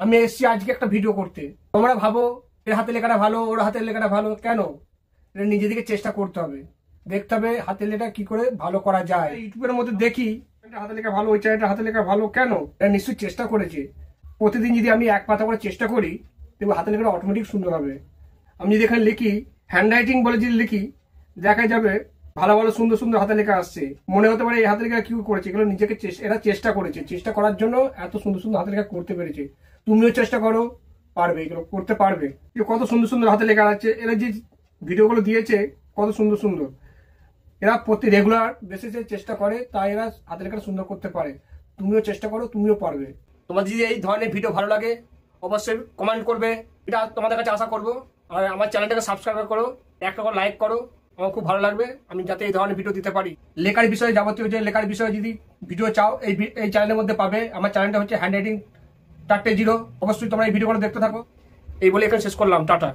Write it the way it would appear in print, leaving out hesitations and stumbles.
আমি এসেছি আজকে একটা ভিডিও করতে। তোমরা ভাবো এর হাতে লেখাটা ভালো, ওর হাতের লেখাটা ভালো, কেন? এটা নিজেদেরকে চেষ্টা করতে হবে, দেখতে হবে হাতের লেখা কি করে ভালো করা যায়। ইউটিউবের মধ্যে দেখি এটা হাতের লেখা ভালো, ওই চ্যানেলটা হাতের লেখা ভালো, কেন? এটা নিশ্চয়ই চেষ্টা করেছে। প্রতিদিন যদি আমি এক পাতা করে চেষ্টা করি, দেখবো হাতের লেখাটা অটোমেটিক সুন্দর হবে। আমি যদি এখানে লিখি হ্যান্ড রাইটিং বলে যদি লিখি, দেখা যাবে ভালো ভালো সুন্দর সুন্দর হাতের লেখা আসছে। মনে হতে পারে এই হাতের লেখা কি করেছে, এগুলো নিজেকে এরা চেষ্টা করেছে, চেষ্টা করার জন্য এত সুন্দর সুন্দর হাতের লেখা করতে পেরেছে। তুমিও চেষ্টা করো, পারবে, এগুলো করতে পারবে। কত সুন্দর সুন্দর হাতের লেখা আছে, এরা যে ভিডিওগুলো দিয়েছে কত সুন্দর সুন্দর। এরা প্রতি রেগুলার বেসিসে চেষ্টা করে, তাই এরা হাতের লেখাটা সুন্দর করতে পারে। তুমিও চেষ্টা করো, তুমিও পারবে। তোমার যদি এই ধরনের ভিডিও ভালো লাগে অবশ্যই কমেন্ট করবে, এটা তোমাদের কাছে আশা করবো। আর আমার চ্যানেলটাকে সাবস্ক্রাইব করো, একটা করে লাইক করো, আমার খুব ভালো লাগবে আমি যাতে এই ধরনের ভিডিও দিতে পারি। লেখার বিষয়ে যাবতীয় যে লেখার বিষয়ে যদি ভিডিও চাও এই চ্যানেলের মধ্যে পাবে। আমার চ্যানেলটা হচ্ছে হ্যান্ড রাইটিং 4 0। অবশ্যই তোমরা এই ভিডিওগুলো দেখতে থাকো। এই বলে এখানে শেষ করলাম, টাটা।